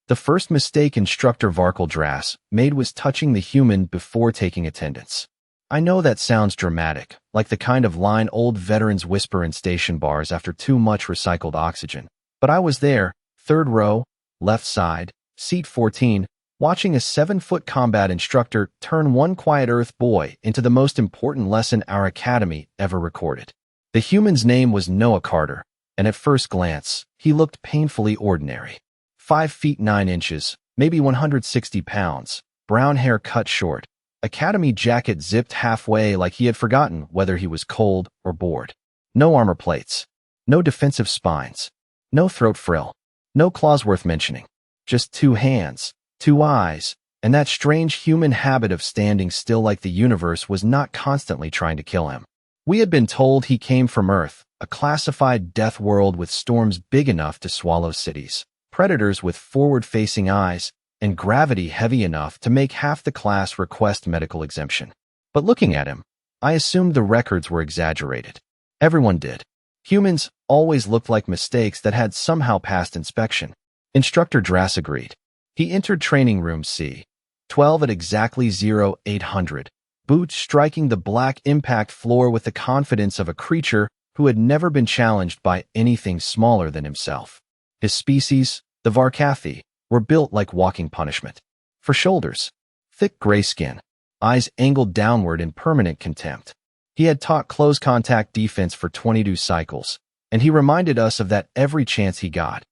The first mistake Instructor Varkaldras made was touching the human before taking attendance. I know that sounds dramatic, like the kind of line old veterans whisper in station bars after too much recycled oxygen. But I was there, third row, left side, seat 14, watching a 7-foot combat instructor turn one quiet Earth boy into the most important lesson our academy ever recorded. The human's name was Noah Carter, and at first glance, he looked painfully ordinary. 5 feet 9 inches, maybe 160 pounds, brown hair cut short, academy jacket zipped halfway like he had forgotten whether he was cold or bored. No armor plates, no defensive spines, no throat frill, no claws worth mentioning. Just 2 hands, 2 eyes, and that strange human habit of standing still like the universe was not constantly trying to kill him. We had been told he came from Earth, a classified death world with storms big enough to swallow cities, predators with forward-facing eyes, and gravity heavy enough to make half the class request medical exemption. But looking at him, I assumed the records were exaggerated. Everyone did. Humans always looked like mistakes that had somehow passed inspection. Instructor Dras agreed. He entered training room C12 at exactly 0800, boots striking the black impact floor with the confidence of a creature who had never been challenged by anything smaller than himself. His species, the Varkathi, were built like walking punishment. For shoulders, thick gray skin, eyes angled downward in permanent contempt. He had taught close contact defense for 22 cycles, and he reminded us of that every chance he got,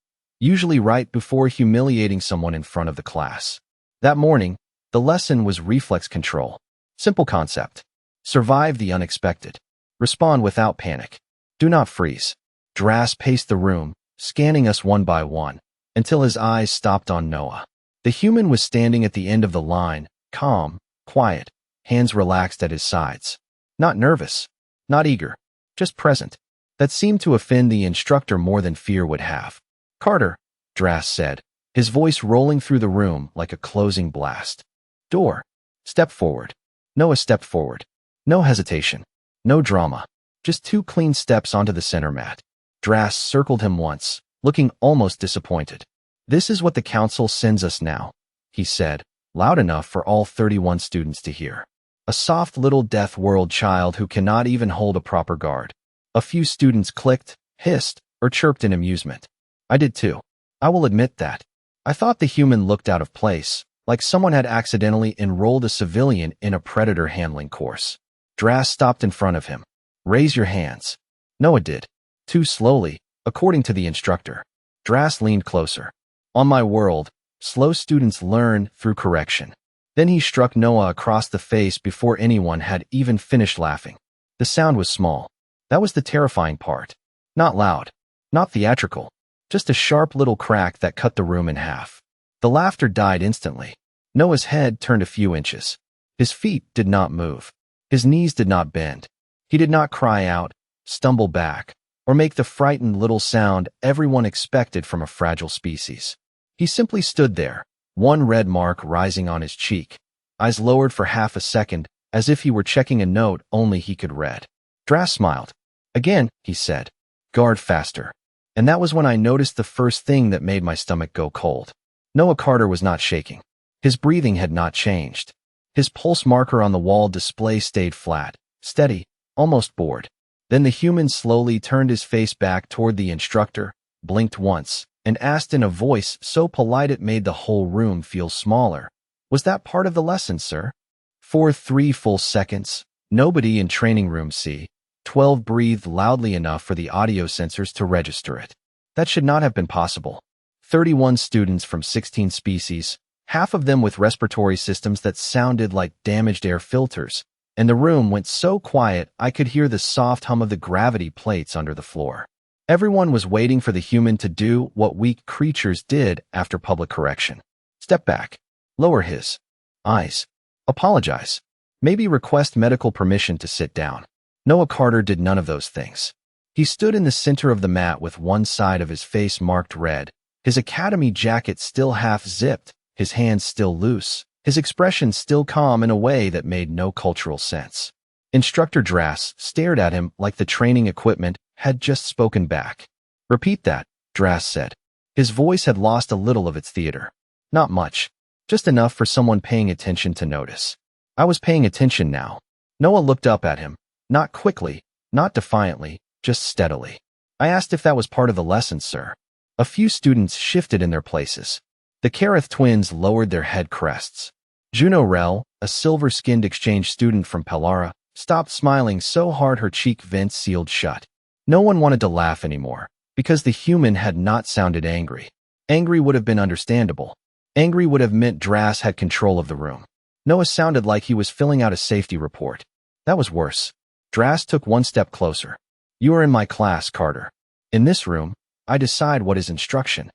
usually right before humiliating someone in front of the class. That morning, the lesson was reflex control. Simple concept. Survive the unexpected. Respond without panic. Do not freeze. Dras paced the room, scanning us one by one, until his eyes stopped on Noah. The human was standing at the end of the line, calm, quiet, hands relaxed at his sides. Not nervous, not eager, just present. That seemed to offend the instructor more than fear would have. "Carter," Dras said, his voice rolling through the room like a closing blast. "Door. Step forward." Noah stepped forward. No hesitation. No drama. Just 2 clean steps onto the center mat. Dras circled him once, looking almost disappointed. "This is what the council sends us now," he said, loud enough for all 31 students to hear. A soft little death world child who cannot even hold a proper guard. A few students clicked, hissed, or chirped in amusement. I did too. I will admit that. I thought the human looked out of place, like someone had accidentally enrolled a civilian in a predator handling course. Dras stopped in front of him. "Raise your hands." Noah did. Too slowly, according to the instructor. Dras leaned closer. "On my world, slow students learn through correction." Then he struck Noah across the face before anyone had even finished laughing. The sound was small. That was the terrifying part. Not loud. Not theatrical. Just a sharp little crack that cut the room in half. The laughter died instantly. Noah's head turned a few inches. His feet did not move. His knees did not bend. He did not cry out, stumble back, or make the frightened little sound everyone expected from a fragile species. He simply stood there, one red mark rising on his cheek, eyes lowered for half a second, as if he were checking a note only he could read. Dras smiled. "Again," he said. "Guard faster." And that was when I noticed the first thing that made my stomach go cold. Noah Carter was not shaking. His breathing had not changed. His pulse marker on the wall display stayed flat, steady, almost bored. Then the human slowly turned his face back toward the instructor, blinked once, and asked in a voice so polite it made the whole room feel smaller. "Was that part of the lesson, sir?" For 3 full seconds, nobody in training room C12 breathed loudly enough for the audio sensors to register it. That should not have been possible. 31 students from 16 species, half of them with respiratory systems that sounded like damaged air filters, and the room went so quiet I could hear the soft hum of the gravity plates under the floor. Everyone was waiting for the human to do what weak creatures did after public correction. Step back. Lower his eyes. Apologize. Maybe request medical permission to sit down. Noah Carter did none of those things. He stood in the center of the mat with one side of his face marked red, his academy jacket still half-zipped, his hands still loose, his expression still calm in a way that made no cultural sense. Instructor Dras stared at him like the training equipment had just spoken back. "Repeat that," Dras said. His voice had lost a little of its theater. Not much. Just enough for someone paying attention to notice. I was paying attention now. Noah looked up at him. Not quickly, not defiantly, just steadily. I asked if that was part of the lesson, sir. A few students shifted in their places. The Kareth twins lowered their head crests. Juno Rel, a silver-skinned exchange student from Pellara, stopped smiling so hard her cheek vents sealed shut. No one wanted to laugh anymore, because the human had not sounded angry. Angry would have been understandable. Angry would have meant Drass had control of the room. Noah sounded like he was filling out a safety report. That was worse. Drass took one step closer. You are in my class, Carter. In this room, I decide what is instruction.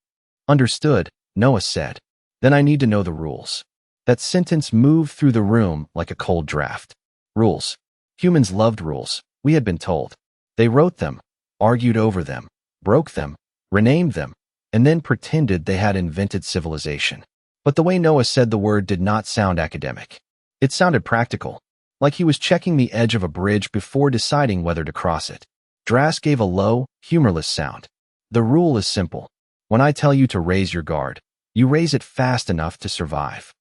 Understood, Noah said. Then I need to know the rules. That sentence moved through the room like a cold draft. Rules. Humans loved rules, we had been told. They wrote them, argued over them, broke them, renamed them, and then pretended they had invented civilization. But the way Noah said the word did not sound academic. It sounded practical, like he was checking the edge of a bridge before deciding whether to cross it. Drass gave a low, humorless sound. The rule is simple. When I tell you to raise your guard, you raise it fast enough to survive.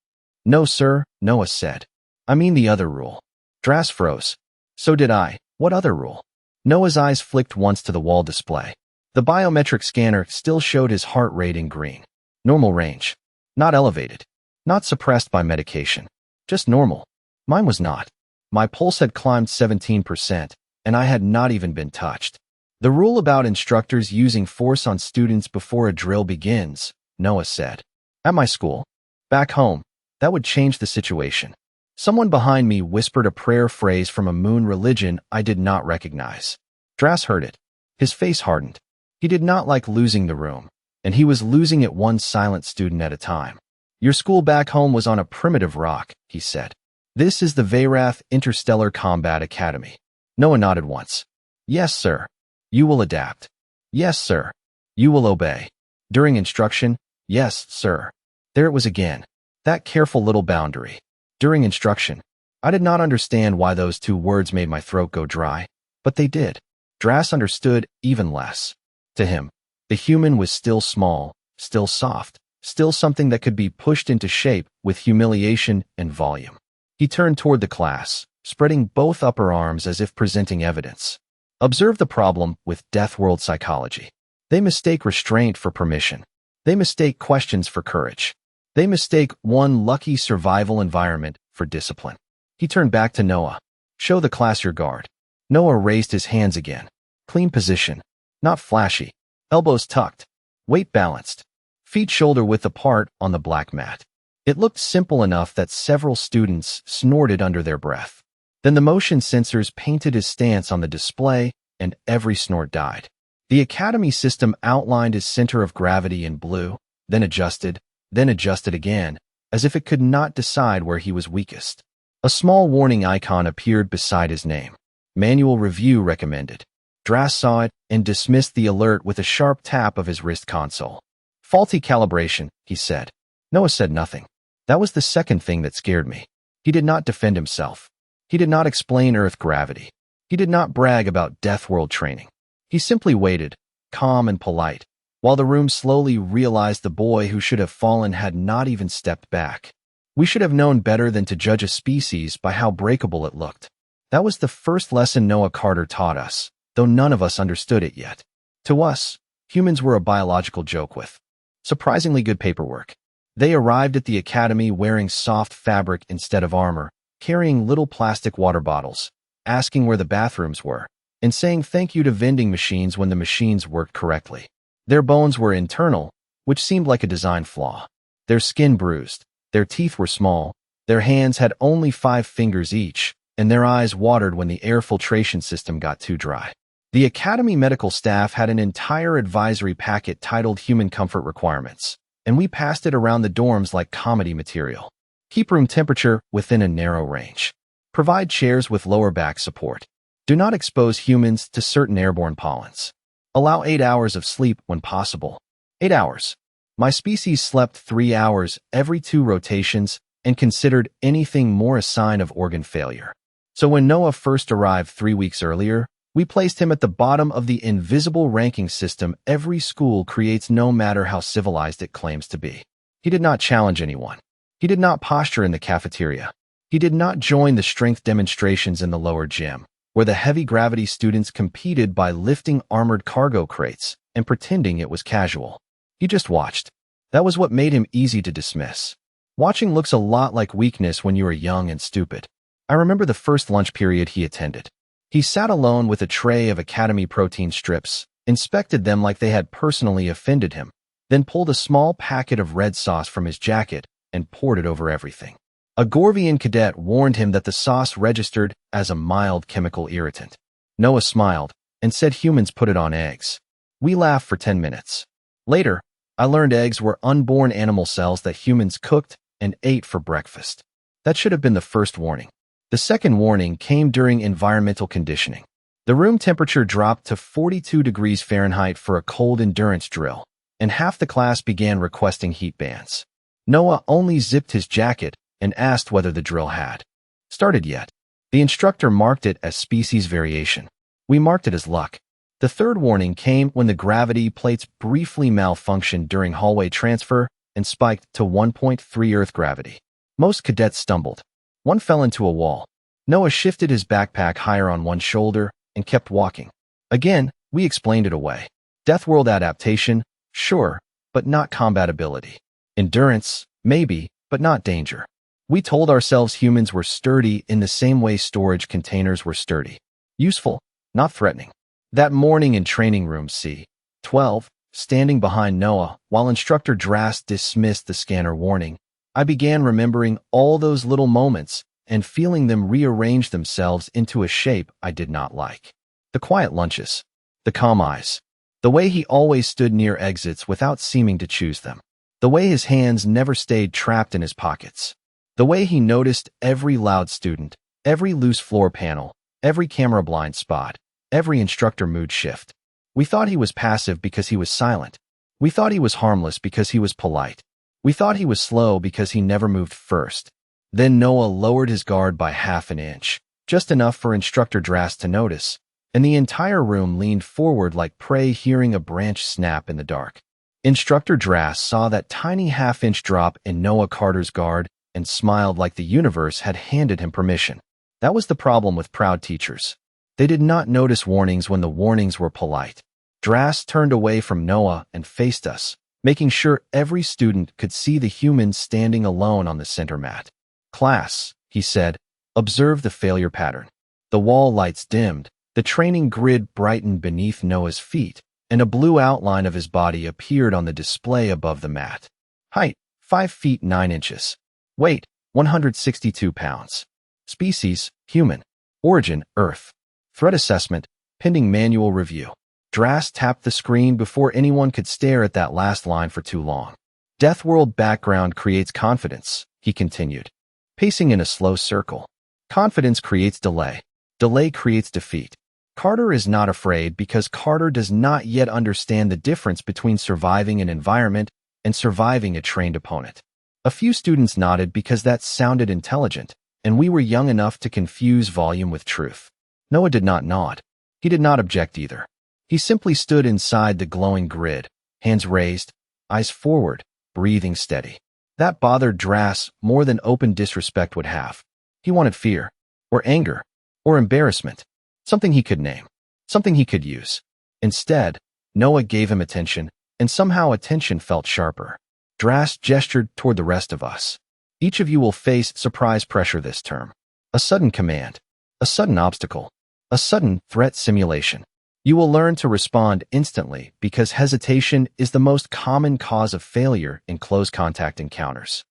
No, sir, Noah said. I mean the other rule. Drass froze. So did I. What other rule? Noah's eyes flicked once to the wall display. The biometric scanner still showed his heart rate in green. Normal range. Not elevated. Not suppressed by medication. Just normal. Mine was not. My pulse had climbed 17%, and I had not even been touched. The rule about instructors using force on students before a drill begins, Noah said. At my school. Back home. That would change the situation. Someone behind me whispered a prayer phrase from a moon religion I did not recognize. Drass heard it. His face hardened. He did not like losing the room, and he was losing it one silent student at a time. Your school back home was on a primitive rock, he said. This is the Veyrath Interstellar Combat Academy. Noah nodded once. Yes, sir. You will adapt. Yes, sir. You will obey. During instruction, yes, sir. There it was again. That careful little boundary. During instruction. I did not understand why those two words made my throat go dry, but they did. Drass understood even less. To him, the human was still small, still soft, still something that could be pushed into shape with humiliation and volume. He turned toward the class, spreading both upper arms as if presenting evidence. Observe the problem with Deathworld psychology. They mistake restraint for permission. They mistake questions for courage. They mistake one lucky survival environment for discipline. He turned back to Noah. Show the class your guard. Noah raised his hands again. Clean position. Not flashy. Elbows tucked. Weight balanced. Feet shoulder-width apart on the black mat. It looked simple enough that several students snorted under their breath. Then the motion sensors painted his stance on the display, and every snort died. The academy system outlined his center of gravity in blue, then adjusted again, as if it could not decide where he was weakest. A small warning icon appeared beside his name. Manual review recommended. Drass saw it and dismissed the alert with a sharp tap of his wrist console. Faulty calibration, he said. Noah said nothing. That was the second thing that scared me. He did not defend himself. He did not explain Earth gravity. He did not brag about Deathworld training. He simply waited, calm and polite, while the room slowly realized the boy who should have fallen had not even stepped back. We should have known better than to judge a species by how breakable it looked. That was the first lesson Noah Carter taught us, though none of us understood it yet. To us, humans were a biological joke with surprisingly good paperwork. They arrived at the academy wearing soft fabric instead of armor, carrying little plastic water bottles, asking where the bathrooms were, and saying thank you to vending machines when the machines worked correctly. Their bones were internal, which seemed like a design flaw. Their skin bruised, their teeth were small, their hands had only 5 fingers each, and their eyes watered when the air filtration system got too dry. The academy medical staff had an entire advisory packet titled Human Comfort Requirements, and we passed it around the dorms like comedy material. Keep room temperature within a narrow range. Provide chairs with lower back support. Do not expose humans to certain airborne pollens. Allow 8 hours of sleep when possible. 8 hours. My species slept 3 hours every 2 rotations and considered anything more a sign of organ failure. So when Noah first arrived 3 weeks earlier, we placed him at the bottom of the invisible ranking system every school creates no matter how civilized it claims to be. He did not challenge anyone. He did not posture in the cafeteria. He did not join the strength demonstrations in the lower gym, where the heavy gravity students competed by lifting armored cargo crates and pretending it was casual. He just watched. That was what made him easy to dismiss. Watching looks a lot like weakness when you are young and stupid. I remember the first lunch period he attended. He sat alone with a tray of Academy protein strips, inspected them like they had personally offended him, then pulled a small packet of red sauce from his jacket and poured it over everything. A Gorvian cadet warned him that the sauce registered as a mild chemical irritant. Noah smiled and said humans put it on eggs. We laughed for 10 minutes. Later, I learned eggs were unborn animal cells that humans cooked and ate for breakfast. That should have been the first warning. The second warning came during environmental conditioning. The room temperature dropped to 42 degrees Fahrenheit for a cold endurance drill, and half the class began requesting heat bands. Noah only zipped his jacket and asked whether the drill had started yet. The instructor marked it as species variation. We marked it as luck. The third warning came when the gravity plates briefly malfunctioned during hallway transfer and spiked to 1.3 Earth gravity. Most cadets stumbled. One fell into a wall. Noah shifted his backpack higher on one shoulder and kept walking. Again, we explained it away. Deathworld adaptation, sure, but not combat ability. Endurance, maybe, but not danger. We told ourselves humans were sturdy in the same way storage containers were sturdy. Useful, not threatening. That morning in training room C-12, standing behind Noah while instructor Drast dismissed the scanner warning, I began remembering all those little moments and feeling them rearrange themselves into a shape I did not like. The quiet lunches, the calm eyes, the way he always stood near exits without seeming to choose them, the way his hands never stayed trapped in his pockets, the way he noticed every loud student, every loose floor panel, every camera blind spot, every instructor mood shift. We thought he was passive because he was silent. We thought he was harmless because he was polite. We thought he was slow because he never moved first. Then Noah lowered his guard by half an inch, just enough for instructor Drast to notice, and the entire room leaned forward like prey hearing a branch snap in the dark. Instructor Drast saw that tiny half-inch drop in Noah Carter's guard and smiled like the universe had handed him permission. That was the problem with proud teachers. They did not notice warnings when the warnings were polite. Drast turned away from Noah and faced us, making sure every student could see the human standing alone on the center mat. Class, he said, observe the failure pattern. The wall lights dimmed, the training grid brightened beneath Noah's feet, and a blue outline of his body appeared on the display above the mat. Height, 5 feet 9 inches. Weight, 162 pounds. Species, human. Origin, Earth. Threat assessment, pending manual review. Drast tapped the screen before anyone could stare at that last line for too long. Deathworld background creates confidence, he continued, pacing in a slow circle. Confidence creates delay. Delay creates defeat. Carter is not afraid because Carter does not yet understand the difference between surviving an environment and surviving a trained opponent. A few students nodded because that sounded intelligent, and we were young enough to confuse volume with truth. Noah did not nod. He did not object either. He simply stood inside the glowing grid, hands raised, eyes forward, breathing steady. That bothered Drast more than open disrespect would have. He wanted fear, or anger, or embarrassment, something he could name, something he could use. Instead, Noah gave him attention, and somehow attention felt sharper. Drast gestured toward the rest of us. Each of you will face surprise pressure this term. A sudden command, a sudden obstacle, a sudden threat simulation. You will learn to respond instantly because hesitation is the most common cause of failure in close contact encounters.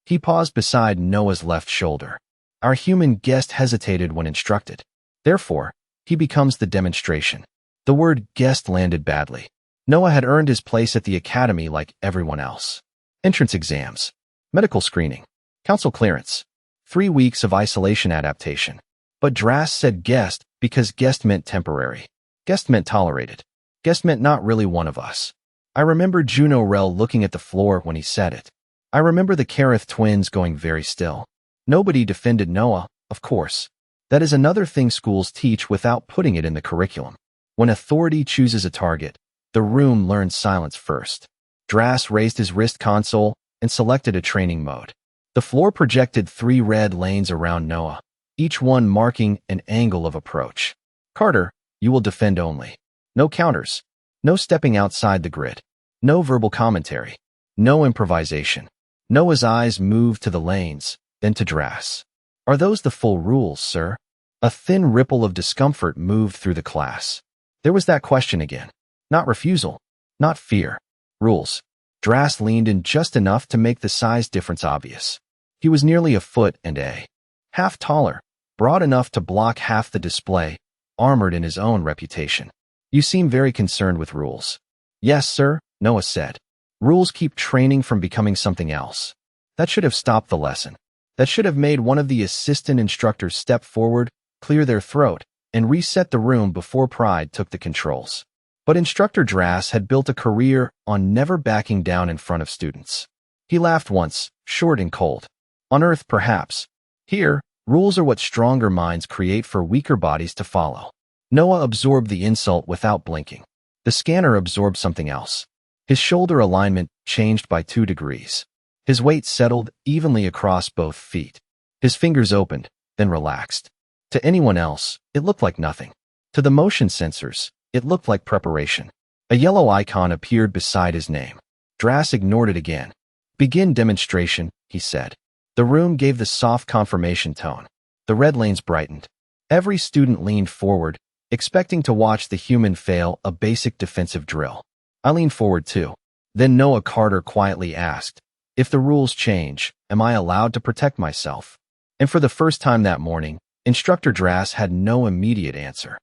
He paused beside Noah's left shoulder. Our human guest hesitated when instructed. Therefore, he becomes the demonstration. The word guest landed badly. Noah had earned his place at the academy like everyone else. Entrance exams, medical screening, council clearance, 3 weeks of isolation adaptation. But Drast said guest because guest meant temporary. Guest meant tolerated. Guest meant not really one of us. I remember Juno Rell looking at the floor when he said it. I remember the Kareth twins going very still. Nobody defended Noah, of course. That is another thing schools teach without putting it in the curriculum. When authority chooses a target, the room learns silence first. Drast raised his wrist console and selected a training mode. The floor projected 3 red lanes around Noah, each one marking an angle of approach. Carter, you will defend only. No counters. No stepping outside the grid. No verbal commentary. No improvisation. Noah's eyes moved to the lanes, then to Drass. Are those the full rules, sir? A thin ripple of discomfort moved through the class. There was that question again. Not refusal. Not fear. Rules. Drass leaned in just enough to make the size difference obvious. He was nearly a foot and a half taller, broad enough to block half the display, armored in his own reputation. You seem very concerned with rules. Yes, sir, Noah said. Rules keep training from becoming something else. That should have stopped the lesson. That should have made one of the assistant instructors step forward, clear their throat, and reset the room before pride took the controls. But Instructor Drass had built a career on never backing down in front of students. He laughed once, short and cold. On Earth, perhaps. Here, rules are what stronger minds create for weaker bodies to follow. Noah absorbed the insult without blinking. The scanner absorbed something else. His shoulder alignment changed by 2 degrees. His weight settled evenly across both feet. His fingers opened, then relaxed. To anyone else, it looked like nothing. To the motion sensors, it looked like preparation. A yellow icon appeared beside his name. Drass ignored it again. Begin demonstration, he said. The room gave the soft confirmation tone. The red lanes brightened. Every student leaned forward, expecting to watch the human fail a basic defensive drill. I leaned forward too. Then Noah Carter quietly asked, if the rules change, am I allowed to protect myself? And for the first time that morning, Instructor Drass had no immediate answer.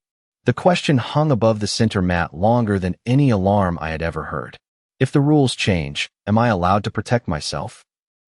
The question hung above the center mat longer than any alarm I had ever heard. If the rules change, am I allowed to protect myself?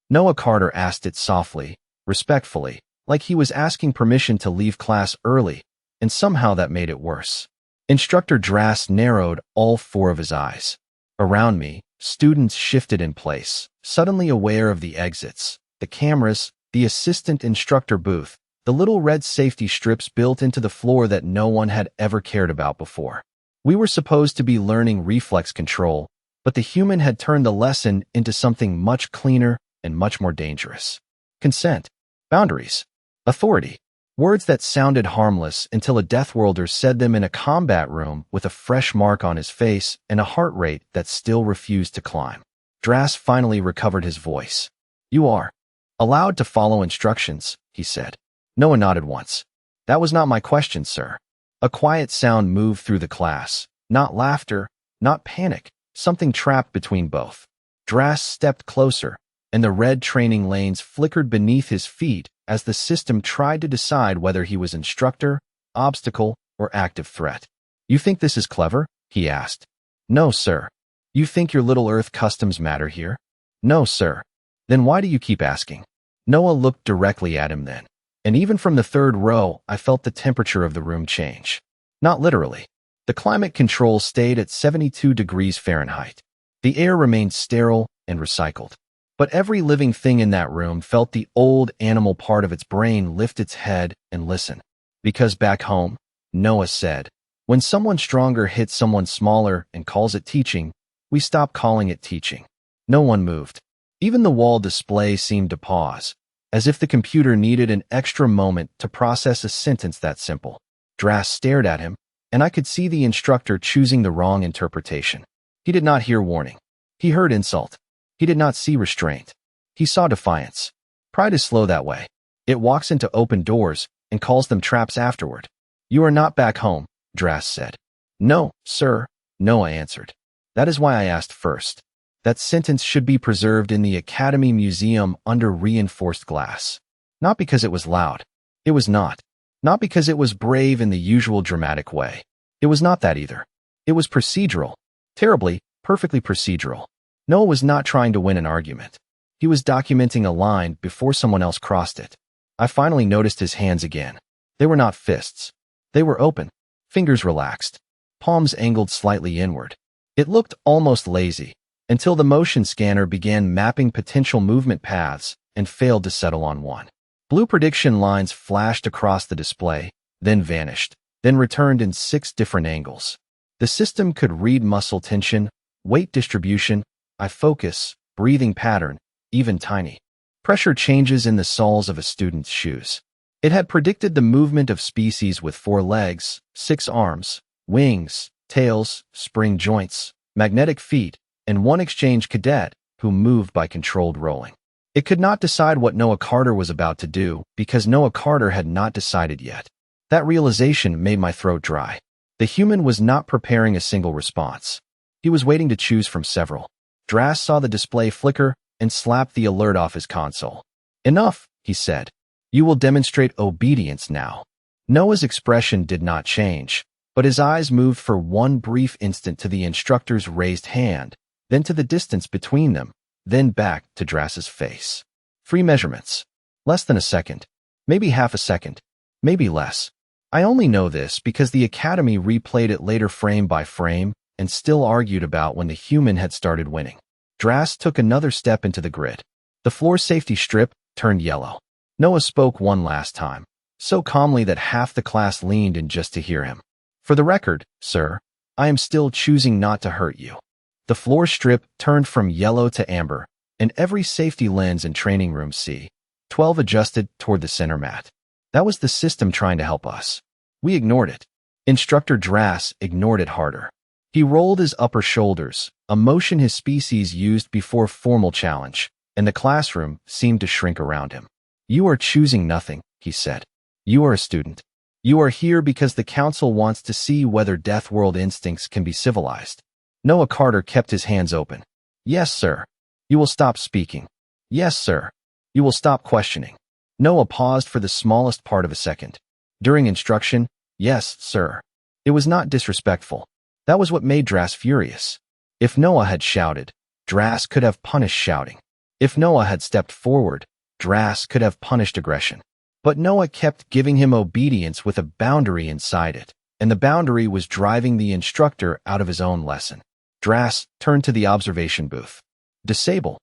Noah Carter asked it softly, respectfully, like he was asking permission to leave class early, and somehow that made it worse. Instructor Drass narrowed all 4 of his eyes. Around me, students shifted in place, suddenly aware of the exits, the cameras, the assistant instructor booth, the little red safety strips built into the floor that no one had ever cared about before. We were supposed to be learning reflex control, but the human had turned the lesson into something much cleaner and much more dangerous. Consent, boundaries, authority, words that sounded harmless until a Deathworlder said them in a combat room with a fresh mark on his face and a heart rate that still refused to climb. Drass finally recovered his voice. You are allowed to follow instructions, he said. Noah nodded once. That was not my question, sir. A quiet sound moved through the class. Not laughter, not panic, something trapped between both. Drass stepped closer, and the red training lanes flickered beneath his feet as the system tried to decide whether he was instructor, obstacle, or active threat. You think this is clever? He asked. No, sir. You think your little Earth customs matter here? No, sir. Then why do you keep asking? Noah looked directly at him then, and even from the 3rd row, I felt the temperature of the room change. Not literally. The climate control stayed at 72 degrees Fahrenheit. The air remained sterile and recycled. But every living thing in that room felt the old animal part of its brain lift its head and listen. Because back home, Noah said, when someone stronger hits someone smaller and calls it teaching, we stop calling it teaching. No one moved. Even the wall display seemed to pause, as if the computer needed an extra moment to process a sentence that simple. Drass stared at him, and I could see the instructor choosing the wrong interpretation. He did not hear warning. He heard insult. He did not see restraint. He saw defiance. Pride is slow that way. It walks into open doors and calls them traps afterward. You are not back home, Drass said. No, sir, Noah answered. That is why I asked first. That sentence should be preserved in the Academy Museum under reinforced glass. Not because it was loud. It was not. Not because it was brave in the usual dramatic way. It was not that either. It was procedural. Terribly, perfectly procedural. Noah was not trying to win an argument. He was documenting a line before someone else crossed it. I finally noticed his hands again. They were not fists. They were open, fingers relaxed, palms angled slightly inward. It looked almost lazy, until the motion scanner began mapping potential movement paths and failed to settle on one. Blue prediction lines flashed across the display, then vanished, then returned in 6 different angles. The system could read muscle tension, weight distribution, eye focus, breathing pattern, even tiny. Pressure changes in the soles of a student's shoes. It had predicted the movement of species with 4 legs, 6 arms, wings, tails, spring joints, magnetic feet, and 1 exchange cadet who moved by controlled rolling. It could not decide what Noah Carter was about to do because Noah Carter had not decided yet. That realization made my throat dry. The human was not preparing a single response. He was waiting to choose from several. Drass saw the display flicker and slapped the alert off his console. "Enough," he said. "You will demonstrate obedience now." Noah's expression did not change, but his eyes moved for one brief instant to the instructor's raised hand, then to the distance between them, then back to Drass's face. 3 measurements. Less than a second. Maybe half a second. Maybe less. I only know this because the Academy replayed it later frame by frame and still argued about when the human had started winning. Drass took another step into the grid. The floor safety strip turned yellow. Noah spoke one last time, so calmly that half the class leaned in just to hear him. "For the record, sir, I am still choosing not to hurt you." The floor strip turned from yellow to amber, and every safety lens in training room C-12 adjusted toward the center mat. That was the system trying to help us. We ignored it. Instructor Drass ignored it harder. He rolled his upper shoulders, a motion his species used before formal challenge, and the classroom seemed to shrink around him. "You are choosing nothing," he said. "You are a student. You are here because the council wants to see whether Deathworld instincts can be civilized." Noah Carter kept his hands open. "Yes, sir. You will stop speaking." "Yes, sir. You will stop questioning." Noah paused for the smallest part of a second. During instruction, "Yes, sir." It was not disrespectful. That was what made Drass furious. If Noah had shouted, Drass could have punished shouting. If Noah had stepped forward, Drass could have punished aggression. But Noah kept giving him obedience with a boundary inside it, and the boundary was driving the instructor out of his own lesson. Drass turned to the observation booth. "Disable.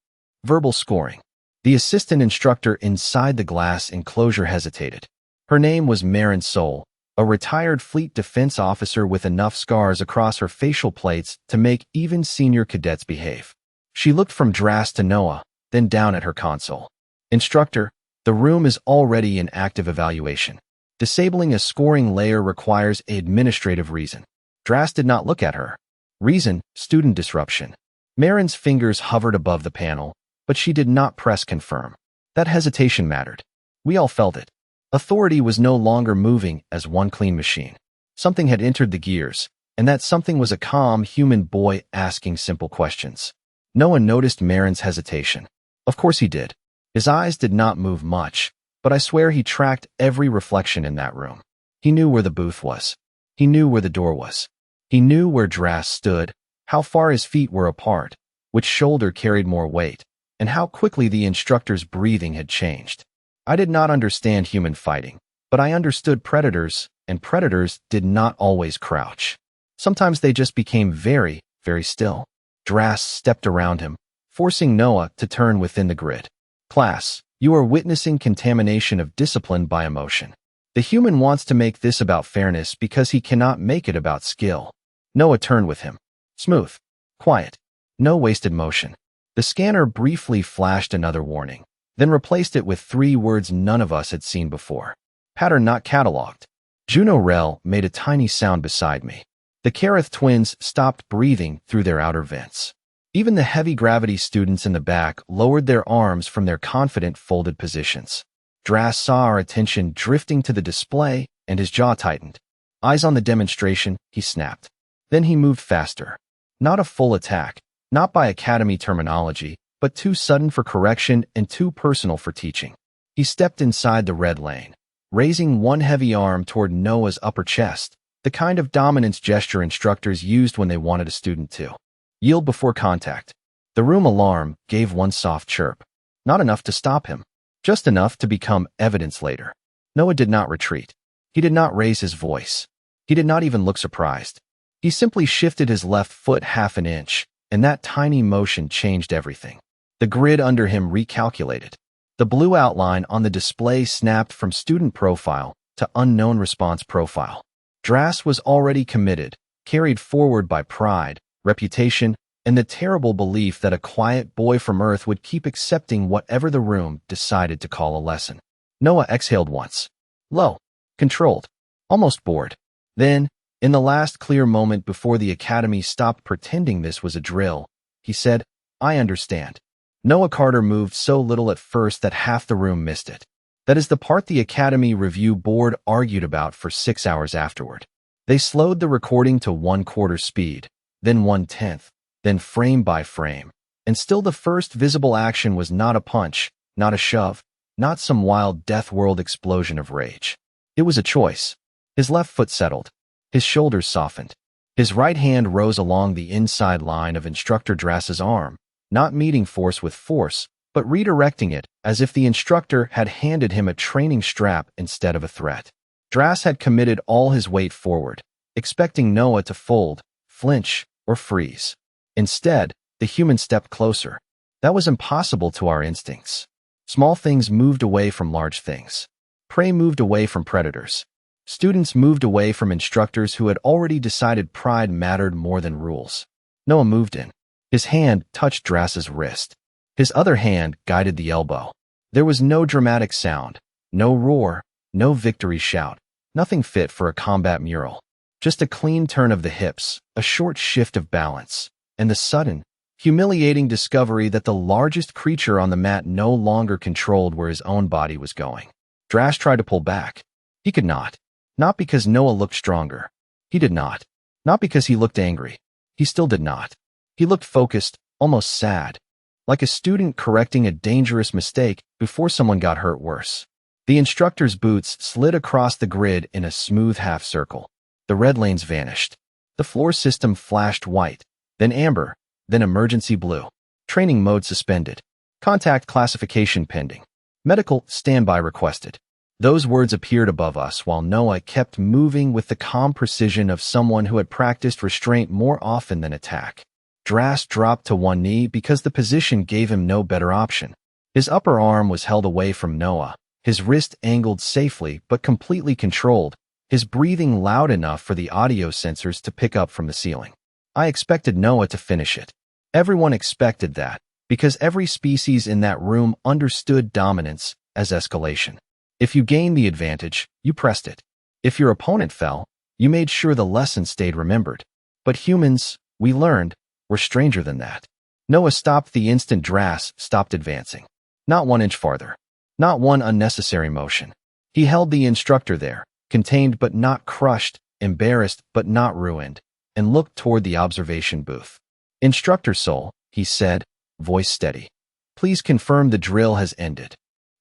Verbal scoring." The assistant instructor inside the glass enclosure hesitated. Her name was Marin Soul, a retired fleet defense officer with enough scars across her facial plates to make even senior cadets behave. She looked from Drass to Noah, then down at her console. "Instructor, the room is already in active evaluation. Disabling a scoring layer requires an administrative reason." Drass did not look at her. Reason: student disruption. Marin's fingers hovered above the panel, but she did not press confirm. That hesitation mattered. We all felt it. Authority was no longer moving as one clean machine. Something had entered the gears, and that something was a calm human boy asking simple questions. Noah noticed Marin's hesitation. Of course he did. His eyes did not move much, but I swear he tracked every reflection in that room. He knew where the booth was. He knew where the door was. He knew where Drass stood, how far his feet were apart, which shoulder carried more weight, and how quickly the instructor's breathing had changed. I did not understand human fighting, but I understood predators, and predators did not always crouch. Sometimes they just became very, very still. Drass stepped around him, forcing Noah to turn within the grid. "Class, you are witnessing contamination of discipline by emotion. The human wants to make this about fairness because he cannot make it about skill." Noah turned with him. Smooth. Quiet. No wasted motion. The scanner briefly flashed another warning, then replaced it with 3 words none of us had seen before. "Pattern not cataloged." Juno Rel made a tiny sound beside me. The Kareth twins stopped breathing through their outer vents. Even the heavy gravity students in the back lowered their arms from their confident folded positions. Drass saw our attention drifting to the display, and his jaw tightened. "Eyes on the demonstration," he snapped. Then he moved faster. Not a full attack, not by Academy terminology, but too sudden for correction and too personal for teaching. He stepped inside the red lane, raising one heavy arm toward Noah's upper chest, the kind of dominance gesture instructors used when they wanted a student to yield before contact. The room alarm gave one soft chirp. Not enough to stop him, just enough to become evidence later. Noah did not retreat. He did not raise his voice. He did not even look surprised. He simply shifted his left foot half an inch, and that tiny motion changed everything. The grid under him recalculated. The blue outline on the display snapped from student profile to unknown response profile. Drass was already committed, carried forward by pride, reputation, and the terrible belief that a quiet boy from Earth would keep accepting whatever the room decided to call a lesson. Noah exhaled once. Low, controlled, almost bored. Then, in the last clear moment before the academy stopped pretending this was a drill, he said, I understand. Noah Carter moved so little at first that half the room missed it. That is the part the Academy Review Board argued about for 6 hours afterward. They slowed the recording to 1/4 speed, then 1/10, then frame by frame. And still the first visible action was not a punch, not a shove, not some wild Deathworld explosion of rage. It was a choice. His left foot settled. His shoulders softened. His right hand rose along the inside line of Instructor Drass's arm, not meeting force with force, but redirecting it as if the instructor had handed him a training strap instead of a threat. Drass had committed all his weight forward, expecting Noah to fold, flinch, or freeze. Instead, the human stepped closer. That was impossible to our instincts. Small things moved away from large things. Prey moved away from predators. Students moved away from instructors who had already decided pride mattered more than rules. Noah moved in. His hand touched Drass's wrist. His other hand guided the elbow. There was no dramatic sound, no roar, no victory shout, nothing fit for a combat mural. Just a clean turn of the hips, a short shift of balance, and the sudden, humiliating discovery that the largest creature on the mat no longer controlled where his own body was going. Drass tried to pull back. He could not. Not because Noah looked stronger. He did not. Not because he looked angry. He still did not. He looked focused, almost sad, like a student correcting a dangerous mistake before someone got hurt worse. The instructor's boots slid across the grid in a smooth half circle. The red lanes vanished. The floor system flashed white, then amber, then emergency blue. Training mode suspended. Contact classification pending. Medical standby requested. Those words appeared above us while Noah kept moving with the calm precision of someone who had practiced restraint more often than attack. Drass dropped to one knee because the position gave him no better option. His upper arm was held away from Noah, his wrist angled safely but completely controlled, his breathing loud enough for the audio sensors to pick up from the ceiling. I expected Noah to finish it. Everyone expected that, because every species in that room understood dominance as escalation. If you gained the advantage, you pressed it. If your opponent fell, you made sure the lesson stayed remembered. But humans, we learned, were stranger than that. Noah stopped the instant Drass stopped advancing. Not 1 inch farther. Not one unnecessary motion. He held the instructor there, contained but not crushed, embarrassed but not ruined, and looked toward the observation booth. Instructor Soul, he said, voice steady. Please confirm the drill has ended.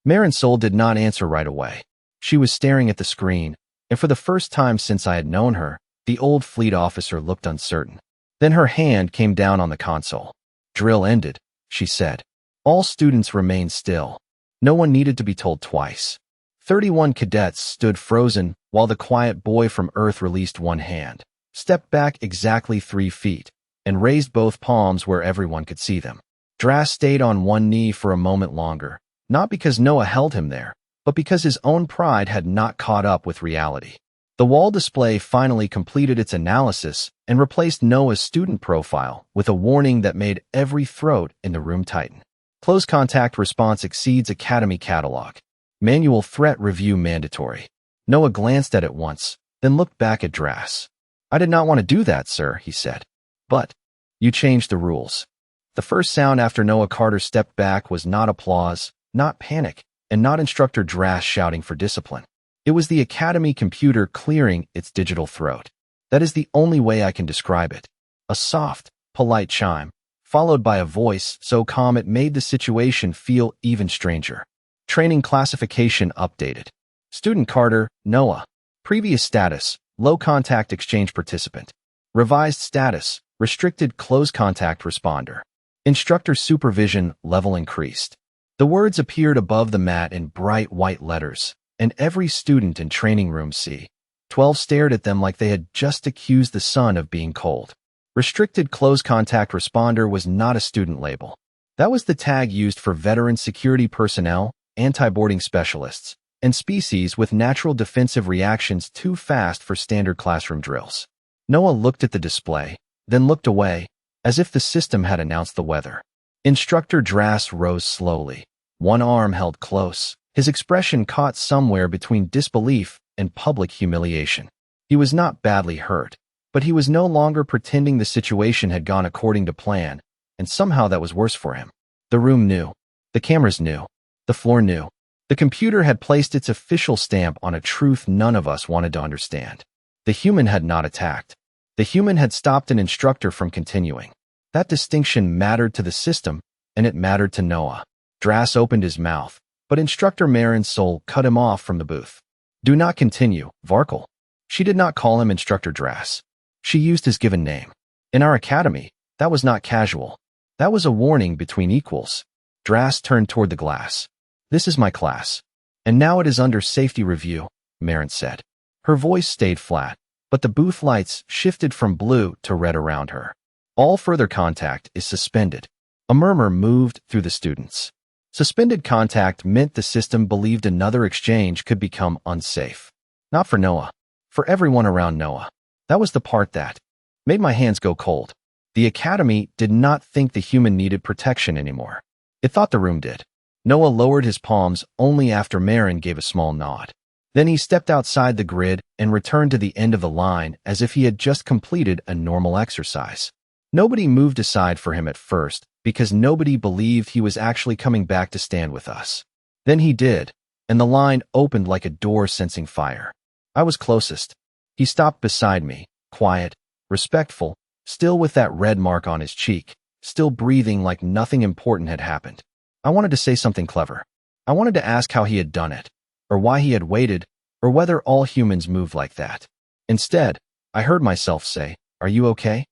Marin Soul did not answer right away. She was staring at the screen, and for the first time since I had known her, the old fleet officer looked uncertain. Then her hand came down on the console. Drill ended, she said. All students remained still. No one needed to be told twice. 31 cadets stood frozen while the quiet boy from Earth released one hand, stepped back exactly 3 feet, and raised both palms where everyone could see them. Drass stayed on one knee for a moment longer, not because Noah held him there, but because his own pride had not caught up with reality. The wall display finally completed its analysis and replaced Noah's student profile with a warning that made every throat in the room tighten. Close contact response exceeds Academy catalog. Manual threat review mandatory. Noah glanced at it once, then looked back at Drass. I did not want to do that, sir, he said. But you changed the rules. The first sound after Noah Carter stepped back was not applause, not panic, and not Instructor Drass shouting for discipline. It was the Academy computer clearing its digital throat. That is the only way I can describe it. A soft, polite chime, followed by a voice so calm it made the situation feel even stranger. Training classification updated. Student Carter, Noah. Previous status, low contact exchange participant. Revised status, restricted close contact responder. Instructor supervision level increased. The words appeared above the mat in bright white letters, and every student in training room C-12 stared at them like they had just accused the sun of being cold. Restricted close contact responder was not a student label. That was the tag used for veteran security personnel, anti-boarding specialists, and species with natural defensive reactions too fast for standard classroom drills. Noah looked at the display, then looked away, as if the system had announced the weather. Instructor Drass rose slowly, one arm held close, his expression caught somewhere between disbelief and public humiliation. He was not badly hurt, but he was no longer pretending the situation had gone according to plan, and somehow that was worse for him. The room knew. The cameras knew. The floor knew. The computer had placed its official stamp on a truth none of us wanted to understand. The human had not attacked. The human had stopped an instructor from continuing. That distinction mattered to the system, and it mattered to Noah. Drass opened his mouth, but Instructor Marin Soul cut him off from the booth. Do not continue, Varkle. She did not call him Instructor Drass. She used his given name. In our academy, that was not casual. That was a warning between equals. Drass turned toward the glass. This is my class. And now it is under safety review, Marin said. Her voice stayed flat, but the booth lights shifted from blue to red around her. All further contact is suspended. A murmur moved through the students. Suspended contact meant the system believed another exchange could become unsafe. Not for Noah. For everyone around Noah. That was the part that made my hands go cold. The academy did not think the human needed protection anymore. It thought the room did. Noah lowered his palms only after Marin gave a small nod. Then he stepped outside the grid and returned to the end of the line as if he had just completed a normal exercise. Nobody moved aside for him at first because nobody believed he was actually coming back to stand with us. Then he did, and the line opened like a door sensing fire. I was closest. He stopped beside me, quiet, respectful, still with that red mark on his cheek, still breathing like nothing important had happened. I wanted to say something clever. I wanted to ask how he had done it, or why he had waited, or whether all humans moved like that. Instead, I heard myself say, "Are you okay?"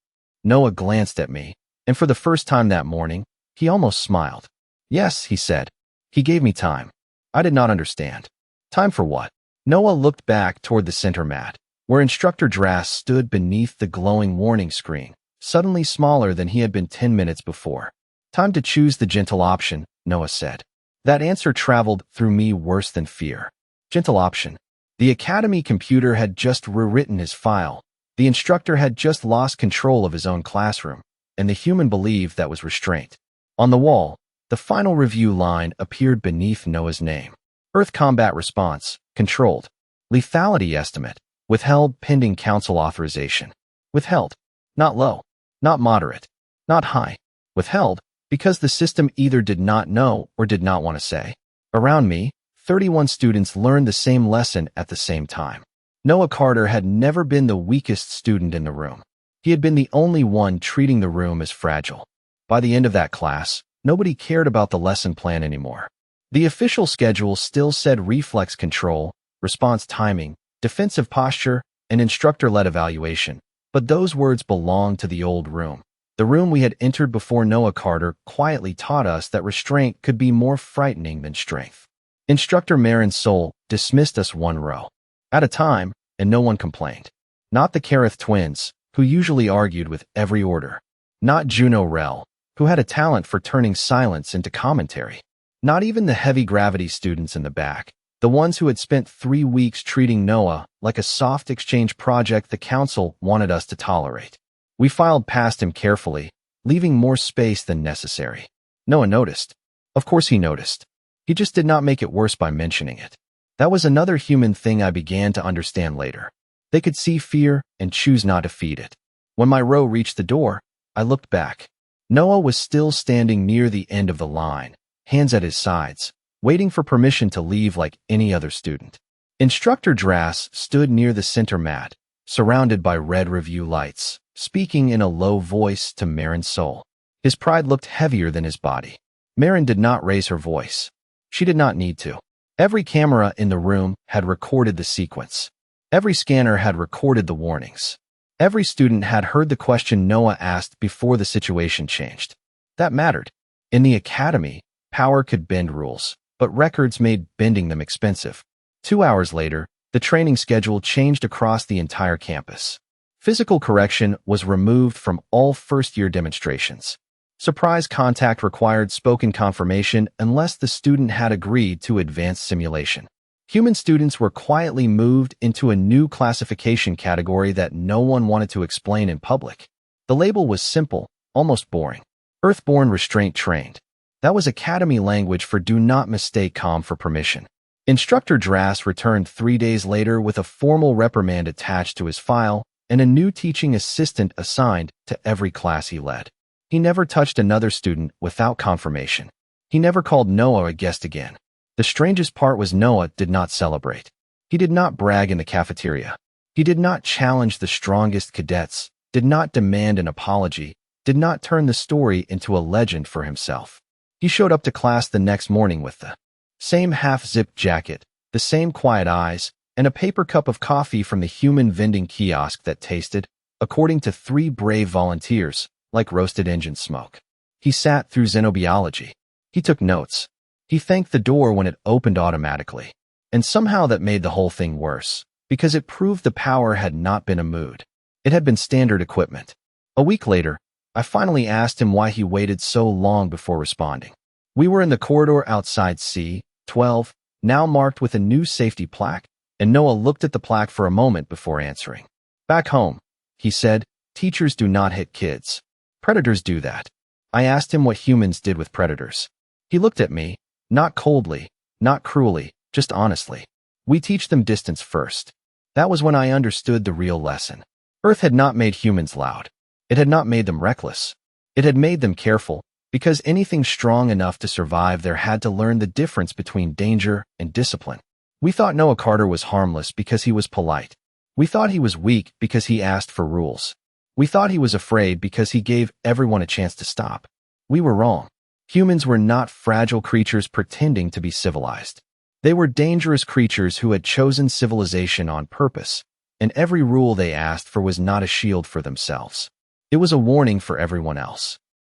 Noah glanced at me, and for the first time that morning, he almost smiled. "Yes," he said. He gave me time. I did not understand. Time for what? Noah looked back toward the center mat, where Instructor Drass stood beneath the glowing warning screen, suddenly smaller than he had been 10 minutes before. Time to choose the gentle option, Noah said. That answer traveled through me worse than fear. Gentle option. The academy computer had just rewritten his file. The instructor had just lost control of his own classroom, and the human believed that was restraint. On the wall, the final review line appeared beneath Noah's name. Earth Combat Response, controlled. Lethality estimate, withheld pending council authorization. Withheld. Not low. Not moderate. Not high. Withheld, because the system either did not know or did not want to say. Around me, 31 students learned the same lesson at the same time. Noah Carter had never been the weakest student in the room. He had been the only one treating the room as fragile. By the end of that class, nobody cared about the lesson plan anymore. The official schedule still said reflex control, response timing, defensive posture, and instructor-led evaluation, but those words belonged to the old room. The room we had entered before Noah Carter quietly taught us that restraint could be more frightening than strength. Instructor Marin Soul dismissed us one row at a time, and no one complained. Not the Kareth twins, who usually argued with every order. Not Juno Rell, who had a talent for turning silence into commentary. Not even the heavy gravity students in the back, the ones who had spent 3 weeks treating Noah like a soft exchange project the council wanted us to tolerate. We filed past him carefully, leaving more space than necessary. Noah noticed. Of course he noticed. He just did not make it worse by mentioning it. That was another human thing I began to understand later. They could see fear and choose not to feed it. When my row reached the door, I looked back. Noah was still standing near the end of the line, hands at his sides, waiting for permission to leave like any other student. Instructor Drass stood near the center mat, surrounded by red review lights, speaking in a low voice to Marin Soul. His pride looked heavier than his body. Marin did not raise her voice. She did not need to. Every camera in the room had recorded the sequence. Every scanner had recorded the warnings. Every student had heard the question Noah asked before the situation changed. That mattered. In the academy, power could bend rules, but records made bending them expensive. 2 hours later, the training schedule changed across the entire campus. Physical correction was removed from all first-year demonstrations. Surprise contact required spoken confirmation unless the student had agreed to advanced simulation. Human students were quietly moved into a new classification category that no one wanted to explain in public. The label was simple, almost boring. Earthborn restraint trained. That was Academy language for do not mistake calm for permission. Instructor Drass returned 3 days later with a formal reprimand attached to his file and a new teaching assistant assigned to every class he led. He never touched another student without confirmation. He never called Noah a guest again. The strangest part was Noah did not celebrate. He did not brag in the cafeteria. He did not challenge the strongest cadets, did not demand an apology, did not turn the story into a legend for himself. He showed up to class the next morning with the same half-zipped jacket, the same quiet eyes, and a paper cup of coffee from the human vending kiosk that tasted, according to 3 brave volunteers, like roasted engine smoke. He sat through xenobiology. He took notes. He thanked the door when it opened automatically. And somehow that made the whole thing worse, because it proved the power had not been a mood. It had been standard equipment. A week later, I finally asked him why he waited so long before responding. We were in the corridor outside C-12, now marked with a new safety plaque, and Noah looked at the plaque for a moment before answering. Back home, he said, teachers do not hit kids. Predators do that. I asked him what humans did with predators. He looked at me, not coldly, not cruelly, just honestly. We teach them distance first. That was when I understood the real lesson. Earth had not made humans loud. It had not made them reckless. It had made them careful, because anything strong enough to survive there had to learn the difference between danger and discipline. We thought Noah Carter was harmless because he was polite. We thought he was weak because he asked for rules. We thought he was afraid because he gave everyone a chance to stop. We were wrong. Humans were not fragile creatures pretending to be civilized. They were dangerous creatures who had chosen civilization on purpose, and every rule they asked for was not a shield for themselves. It was a warning for everyone else.